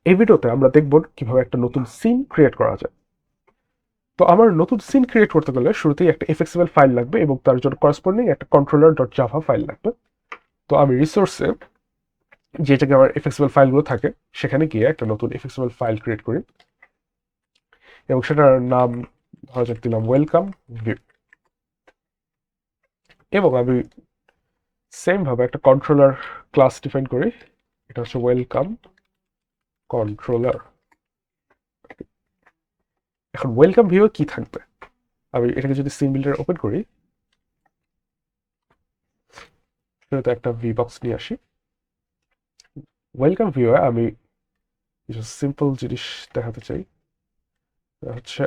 এই ভিডিওতে আমরা দেখব কিভাবে একটা নতুন সিন ক্রিয়েট করা যায়। তো আমার নতুন সিন ক্রিয়েট করতে গেলে শুরুতেই একটা এফএক্সএমএল ফাইল লাগবে এবং তার জন্য করসপন্ডিং একটা কন্ট্রোলার ডট জাভা ফাইল লাগবে। তো আমি রিসোর্সে যে জায়গায় আমার এফএক্সএমএল ফাইলগুলো থাকে সেখানে গিয়ে একটা নতুন এফএক্সএমএল ফাইল ক্রিয়েট করি এবং সেটার নাম ধরা যাক দিলাম ওয়েলকাম ভিউ, এবং আমি সেম ভাবে একটা কন্ট্রোলার ক্লাস ডিফাইন করি। এটা হচ্ছে ওয়েলকাম কন্ট্রোলার। এখন ওয়েলকাম ভিউ কি থাকবে, আমি এটাকে যদি সিন বিল্ডার ওপেন করি, সেটাতে একটা ভি বক্স নিয়ে আসি। ওয়েলকাম ভিউয়ে আমি কিছু সিম্পল জিনিস দেখাতে চাই। হচ্ছে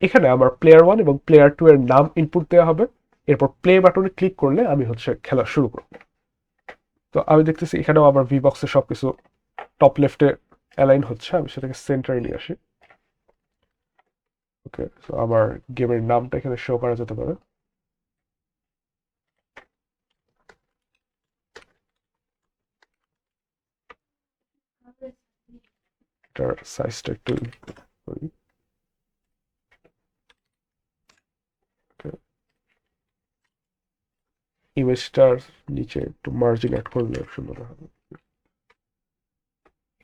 এখানে আমার প্লেয়ার 1 এবং প্লেয়ার 2 এর নাম ইনপুট দেওয়া হবে। এরপর প্লে বাটনে ক্লিক করলে আমি খেলা শুরু করব। তো আমি দেখতেছি এখানেও আমার ভি বক্সে সবকিছু টপ লেফটে অ্যালাইন হচ্ছে। আমি সেটাকে সেন্টারে নিয়ে আসি। ওকে, তো আমার গেমের নামটা এখানে শো করা যেতে পারে। এটার সাইজটা একটু করি। ইমেজটার নিচে একটু মার্জিন অ্যাড করলে সুন্দর হবে।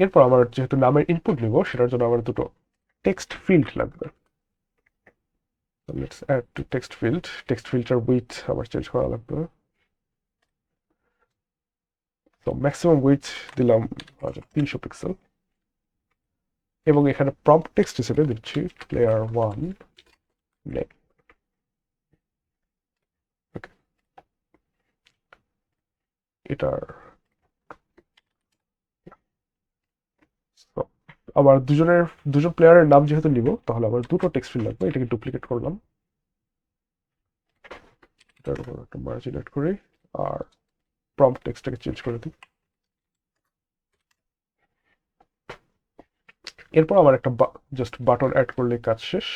এরপর আমার যেহেতু নামের ইনপুট নিব, সেটার জন্য আমার দুটো টেক্সট ফিল্ড লাগবে। Let's add two text field. Text ফিল্ডটার উইথ আবার চেঞ্জ করা লাগবে। তো ম্যাক্সিমাম উইথ দিলাম 300 পিক্সেল, এবং এখানে প্রম্পট টেক্সট হিসেবে দিচ্ছি প্লেয়ার 1 নেম। ওকে, এটার আবার দুজন প্লেয়ারের নাম যেহেতু নিব, তাহলে আমার দুটো টেক্সট ফিল্ড লাগবে। এটাকে ডুপ্লিকেট করলাম, এটার উপর একটা মার্জিন অ্যাড করি, আর প্রম্পট টেক্সটটাকে চেঞ্জ করে দিই। এরপর আমার একটা জাস্ট বাটন অ্যাড করলে কাজ শেষ।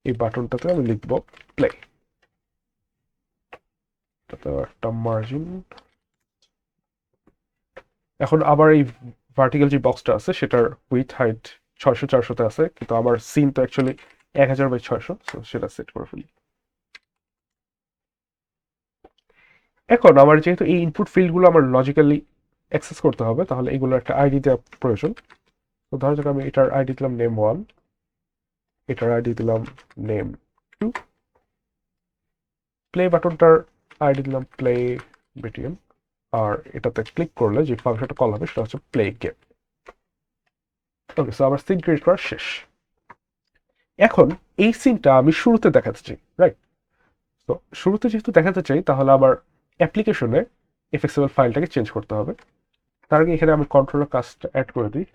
এই বাটনটাতে আমি লিখব প্লে, তাতে একটা মার্জিন। এখন আবার এই ভার্টিক্যাল যে বক্সটা আছে সেটার উইথ হাইট 600-400-তে আছে, কিন্তু আমার সিন তো অ্যাকচুয়ালি 1000/600, সেটা সেট করে ফেলি। এখন আমার যেহেতু এই ইনপুট ফিল্ডগুলো আমার লজিক্যালি অ্যাক্সেস করতে হবে, তাহলে এগুলোর একটা আইডি দেওয়া প্রয়োজন। তো ধরো যাক আমি এটার আইডি দিলাম নেম 1, এটার আইডি দিলাম নেম 2, প্লে বাটনটার আইডি দিলাম প্লে বিটিএম, আর এটাতে ক্লিক করলে যে ফাংশনটা কল হবে সেটা হচ্ছে প্লে গেম। ওকে, সো আমার সিন ক্রিয়েট করা শেষ। এখন এই সিনটা আমি শুরুতে দেখাতে চাই, রাইট? তো শুরুতে যেহেতু দেখাতে চাই, তাহলে আমার অ্যাপ্লিকেশনে এফএক্সএমএল ফাইলটাকে চেঞ্জ করতে হবে। তার আগে এখানে আমি কন্ট্রোলার কাজটা অ্যাড করে দিই।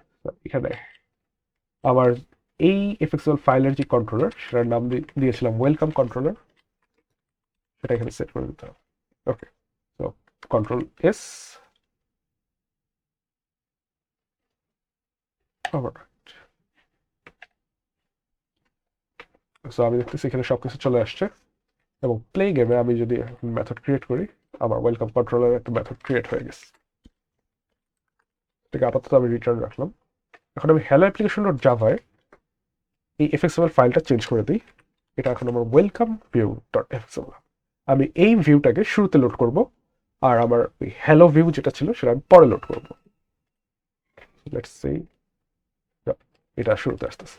এখানে আমার এই এফএক্সএমএল ফাইলের যে কন্ট্রোলার, সেটার নাম দিয়েছিলাম ওয়েলকাম কন্ট্রোলার। সেটা এখানে সেট করে দিতে হবে। ওকে, তো কন্ট্রোল S, আবার সো আমি দেখতেছি এখানে সবকিছু চলে আসছে। এবং প্লে গেমে আমি যদি মেথড ক্রিয়েট করি, আমার ওয়েলকাম কন্ট্রোলার একটা মেথড ক্রিয়েট হয়ে গেছে। এটাকে আপাতত আমি রিটার্ন রাখলাম। এখন আমি হ্যালো অ্যাপ্লিকেশন ডট জাভায় এই এফএক্সএমএল ফাইলটা চেঞ্জ করে দিই। এটা এখন আমার ওয়েলকাম ভিউ ডট এফএক্সএমএল। আমি এই ভিউটাকে শুরুতে লোড করব, আর আমার ওই হ্যালো ভিউ যেটা ছিল সেটা আমি পরে লোড করব। লেটস সি, এটা শুরুতে আসতেছে।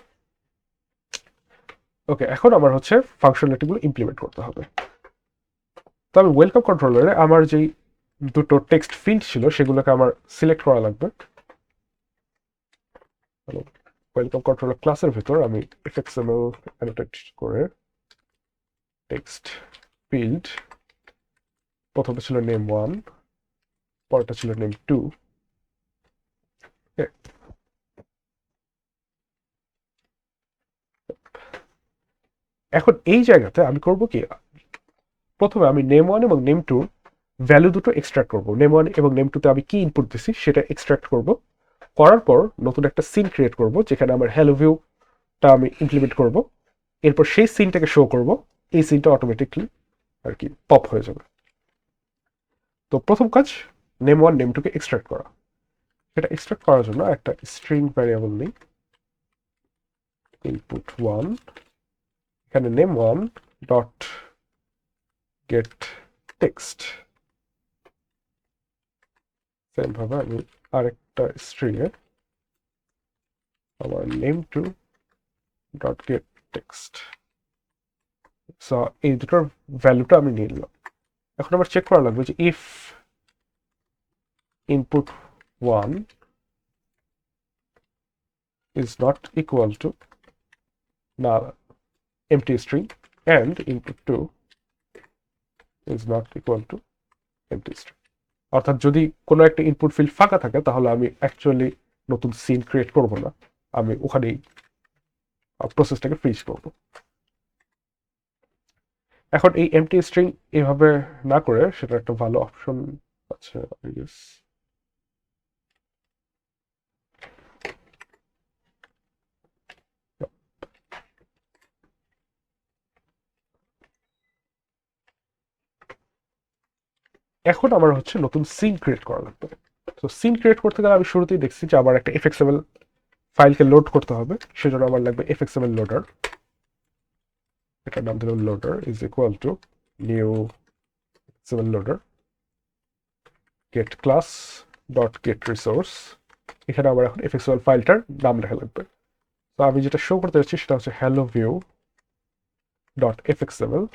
ওকে, এখন আমার ফাংশনালিটিগুলো ইমপ্লিমেন্ট করতে হবে। তো আমি ওয়েলকাম কন্ট্রোলারে আমার যেই দুটো টেক্সট ফিল্ড ছিল সেগুলোকে আমার সিলেক্ট করা লাগবে। ওয়েলকাম কন্ট্রোলার ক্লাসের ভিতর আমি এফএক্সএমএল অ্যানোটেট করে টেক্সট ফিল্ড, প্রথমটা ছিল নেম 1, পরেরটা ছিল নেম 2। এখন এই জায়গাতে আমি করব কি, প্রথমে আমি নেম 1 এবং নেম 2 ভ্যালু দুটো এক্সট্রাক্ট করব। নেম 1 এবং নেম 2তে আমি কি ইনপুট দিছি সেটা এক্সট্রাক্ট করব। করার পর নতুন একটা সিন ক্রিয়েট করব যেখানে আমার হ্যালো ভিউটা আমি ইমপ্লিমেন্ট করব। এরপর সেই সিনটাকে শো করব। এই সিনটা অটোমেটিকলি আর কি পপ হয়ে যাবে। তো প্রথম কাজ, name1 name2 কে এক্সট্রাক্ট করা। সেটা এক্সট্রাক্ট করার জন্য একটা স্ট্রিং ভ্যারিয়েবল নিই, input1, এখানে name1 dot gate text. Same ভাবে আমি আরেকটা স্ট্রিং এ আমার name2 dot gate text. So এই দুটোর ভ্যালুটা আমি নিয়ে নিলাম। এখন আবার চেক করা লাগবে যে if input1 is not equal to না empty string and input2 is not equal to empty string, অর্থাৎ যদি কোনো একটা ইনপুট ফিল্ড ফাঁকা থাকে তাহলে আমি অ্যাকচুয়ালি নতুন সিন ক্রিয়েট করব না, আমি ওখানেই প্রসেসটাকে ফ্রিজ করব। এখন এই এমটি স্ট্রিং এভাবে না করে সেটা একটা ভালো অপশন আছে আই গেস। এখন আমার হচ্ছে নতুন সিন ক্রিয়েট করা লাগবে। তো সিন ক্রিয়েট করতে গেলে আমি শুরুতেই দেখছি যে আবার একটা এফএক্সএমএল ফাইলকে লোড করতে হবে, সেজন্য আমার লাগবে এফএক্সএমএল লোডার। এটার নাম দিলাম loader is equal to new FXML loader get class dot get resource. এখানে আমার এখন এফএক্সএমএল ফাইলটার নাম লেখা লাগবে। তো আমি যেটা শো করতে যাচ্ছি সেটা হচ্ছে hello view ডট এফএক্সএমএল।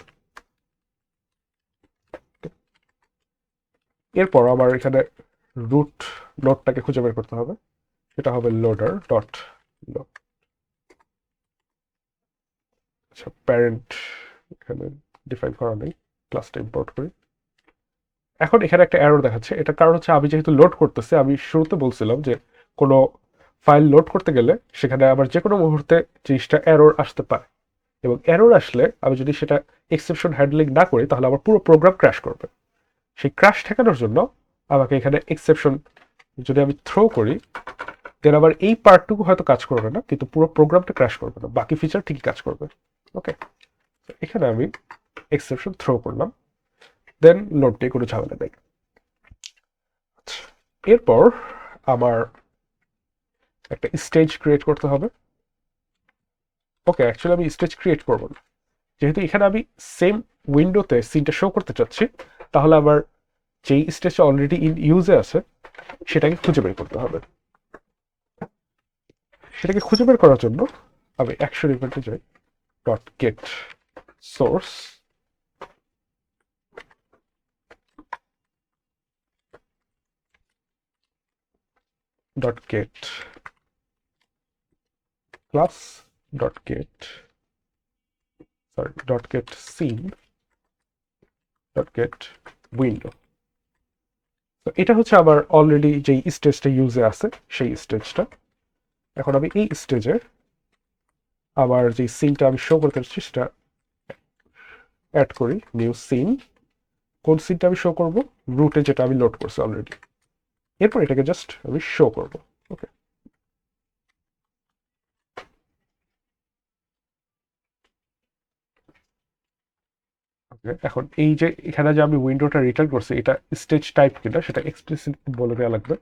এরপর আমার এখানে রুট নোডটাকে খুঁজে বের করতে হবে, এটা হবে লোডার ডট লোড। আচ্ছা, প্যারেন্ট এখানে ডিফাইন করা নেই, ক্লাসটা ইম্পোর্ট করি। এখন এখানে একটা এরর দেখাচ্ছে, এটা কারণ হচ্ছে আমি যেহেতু লোড করতেছি, আমি শুরুতে বলছিলাম যে কোনো ফাইল লোড করতে গেলে সেখানে আবার যে কোনো মুহূর্তে জিনিসটা এরর আসতে পারে, এবং এরর আসলে আমি যদি সেটা এক্সেপশন হ্যান্ডলিং না করি তাহলে আমার পুরো প্রোগ্রাম ক্র্যাশ করবে। সেই ক্র্যাশ ঠেকানোর জন্য আমাকে এখানে এক্সেপশন যদি আমি থ্রো করি দেন আবার এই পার্টটুকু হয়তো কাজ করবে না, কিন্তু পুরো প্রোগ্রামটা ক্র্যাশ করবে না, বাকি ফিচার ঠিকই কাজ করবে। ওকে, এখানে আমি এক্সেপশন থ্রো করলাম, দেন লোডটি কোনো ঝামেলা নেই। এরপর আমার একটা স্টেজ ক্রিয়েট করতে হবে। ওকে, অ্যাকচুয়ালি আমি স্টেজ ক্রিয়েট করবো না, যেহেতু এখানে আমি সেম উইন্ডোতে সিনটা শো করতে চাচ্ছি, তাহলে আমার যেই স্টেজটা অলরেডি ইন ইউজে আছে সেটাকে খুঁজে বের করতে হবে। সেটাকে খুঁজে বের করার জন্য আমি অ্যাকশন ইভেন্টে যাই, dot get source dot get class dot get dot get scene dot get window. তো এটা হচ্ছে আমার অলরেডি যেই স্টেজটা ইউজে আছে সেই স্টেজটা। এখন আমি এই স্টেজে আবার যে সিনটা আমি শো করতে চাচ্ছি সেটা অ্যাড করি, নিউ সিন। কোন সিনটা আমি শো করব? রুটে যেটা আমি লোড করছি অলরেডি। এরপর এটাকে জাস্ট আমি শো করব। ওকে, এখন এই যে এখানে যে আমি উইন্ডোটা রিটার্ন করছি এটা স্টেজ টাইপ কিনা সেটা এক্সপ্লিসিট বলে দেওয়া লাগবে।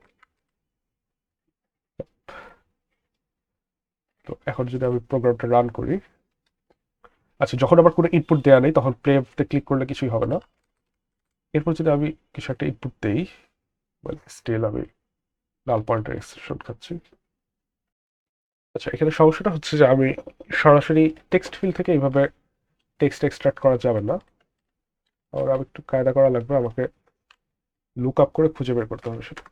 তো এখন যদি আমি প্রোগ্রামটা রান করি, আচ্ছা যখন আবার কোনো ইনপুট দেওয়া নেই তখন প্লেতে ক্লিক করলে কিছুই হবে না। এরপর যদি আমি কিছু একটা ইনপুট দেই, স্টিল আমি লাল পয়েন্টার এক্সটেনশন খাচ্ছি। আচ্ছা, এখানে সমস্যাটা হচ্ছে যে আমি সরাসরি টেক্সট ফিল্ড থেকে এইভাবে টেক্সট এক্সট্রাক্ট করা যাবে না, আর আমি একটু কায়দা করা লাগবে, আমাকে লুক আপ করে খুঁজে বের করতে হবে সেটা।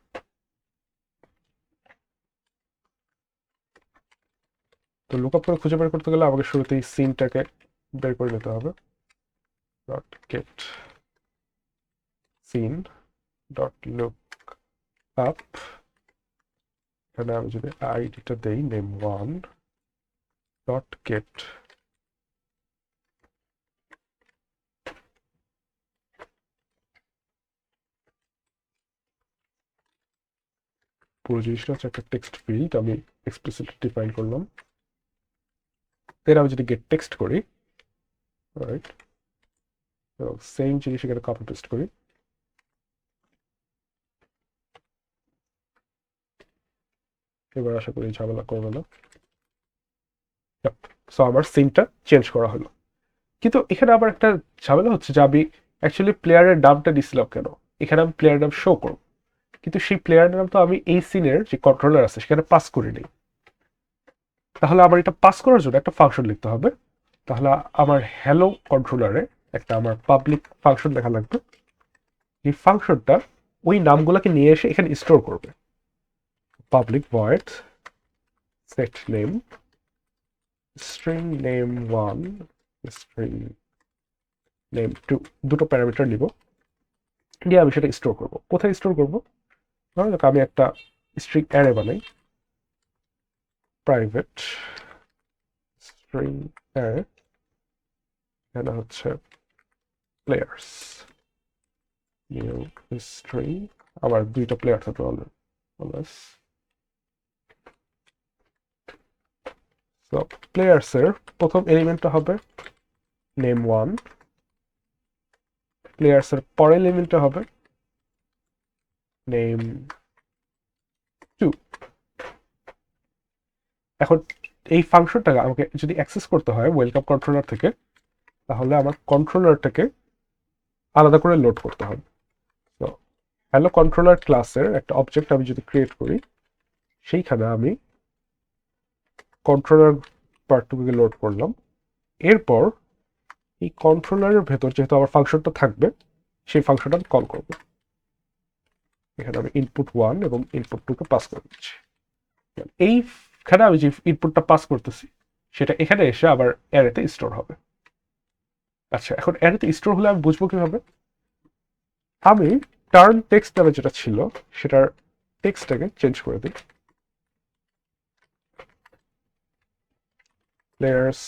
তো লুক আপ করে খুঁজে বের করতে গেলে আমাকে শুরুতেই সিনটাকে বের করে নিতে হবে, dot get scene dot look up. এখানে আমি যদি আইডিটা দেই name1 ডট গেট পুরো জিনিসটা হচ্ছে একটা টেক্সট ফিল্ড, আমি এক্সপ্লিসিট ডিফাইন করলাম। দেন আমি যদি গেট টেক্সট করি, রাইট, সেম জিনিস এখানে কপি পেস্ট করি, এবার আশা করি ঝামেলা করবে না। সো আমার সিনটা চেঞ্জ করা হলো, কিন্তু এখানে আবার একটা ঝামেলা হচ্ছে যে আমি অ্যাকচুয়ালি প্লেয়ারের নামটা দিছিলাম কেন, এখানে আমি প্লেয়ারের নাম শো করব, কিন্তু সেই প্লেয়ারের নাম তো আমি এই সিনের যে কন্ট্রোলার আছে সেখানে পাস করি নাই। তাহলে আমার এটা পাস করার জন্য একটা ফাংশন লিখতে হবে। তাহলে আমার হ্যালো কন্ট্রোলারে একটা আমার পাবলিক ফাংশন লেখা লাগবে। এই ফাংশনটা ওই নামগুলোকে নিয়ে এসে এখানে স্টোর করবে। Public void set name string name 1 string name 2, দুটো প্যারামিটার নিব, দিয়ে আমি সেটা স্টোর করব। কোথায় স্টোর করব? ধরো আমি একটা স্ট্রিং অ্যারে বানাই, প্রাইভেট স্ট্রিং অ্যারে, এখানে হচ্ছে প্লেয়ার্স নিউ স্ট্রিং, আবার দুইটা প্লেয়ার থাকবে অলওয়েজ। তো প্লেয়ার্সের প্রথম এলিমেন্টটা হবে নেম 1, প্লেয়ার্সের পরের এলিমেন্টটা হবে নেম 2। এখন এই ফাংশনটাকে আমাকে যদি অ্যাক্সেস করতে হয় ওয়েলকাম কন্ট্রোলার থেকে, তাহলে আমার কন্ট্রোলারটাকে আলাদা করে লোড করতে হবে। তো হ্যালো কন্ট্রোলার ক্লাসের একটা অবজেক্ট আমি যদি ক্রিয়েট করি, সেইখানে আমি কন্ট্রোলার পার্টটুকুকে লোড করলাম। এরপর এই কন্ট্রোলারের ভেতর যেহেতু আমার ফাংশনটা থাকবে, সেই ফাংশনটা আমি কল করব। এখানে আমি ইনপুট 1 এবং ইনপুট 2 কে পাস করে দিচ্ছি। এইখানে আমি যে ইনপুটটা পাস করতেছি সেটা এখানে এসে আবার অ্যারেতে স্টোর হবে। আচ্ছা, এখন অ্যারেতে স্টোর হলে আমি বুঝবো কিভাবে? আমি টার্ন টেক্সট নামে যেটা ছিল সেটার টেক্সটটাকে চেঞ্জ করে দিই, প্লেয়ার্স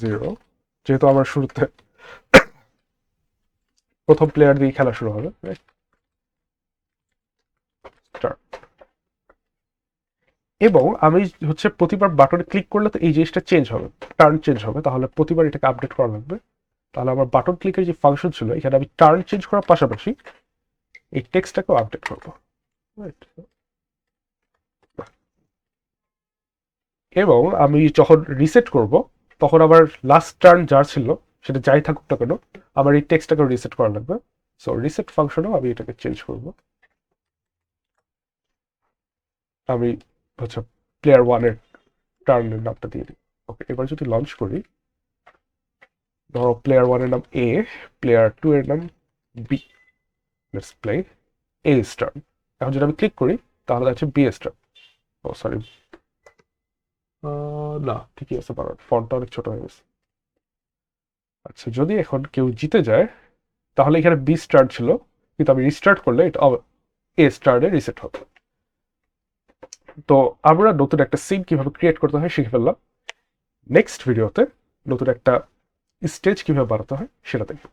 0, যেহেতু আমার শুরুতে প্রথম প্লেয়ার দিয়ে খেলা শুরু হবে, এবং আমি হচ্ছে প্রতিবার বাটনে ক্লিক করলে তো এই জিনিসটা চেঞ্জ হবে, টার্ন চেঞ্জ হবে, তাহলে প্রতিবার এটাকে আপডেট করা লাগবে। তাহলে আমার বাটন ক্লিকের যে ফাংশন ছিল এখানে আমি টার্ন চেঞ্জ করার পাশাপাশি এই টেক্সটটাকেও আপডেট করবো, এবং আমি যখন রিসেট করব তখন আবার লাস্ট টার্ন যা ছিল সেটা যাই থাকুক না কেন আমার এই টেক্সটটাকে রিসেট করা লাগবে। সো রিসেট ফাংশনেও আমি এটাকে চেঞ্জ করব। আমি হচ্ছে প্লেয়ার 1-এর টার্নের নামটা দিয়ে দিই। ওকে, এবার যদি লঞ্চ করি, ধরো প্লেয়ার 1-এর নাম এ, প্লেয়ার 2-এর নাম B, let's play a star. এখন যদি আমি ক্লিক করি তাহলে আছে বি স্টার। ও সরি, না ঠিকই আছে, পারার ফন্টটা অনেক ছোট হয়ে গেছে। আচ্ছা, যদি এখন কেউ জিতে যায় তাহলে এখানে বি স্টার ছিল, কিন্তু আমি রিস্টার্ট করলে এটা এ স্টারে রিসেট হবে। তো আমরা নতুন একটা সিন কিভাবে ক্রিয়েট করতে হয় শিখে ফেললাম। নেক্সট ভিডিওতে নতুন একটা স্টেজ কিভাবে বানাতে হয় সেটা দেখব।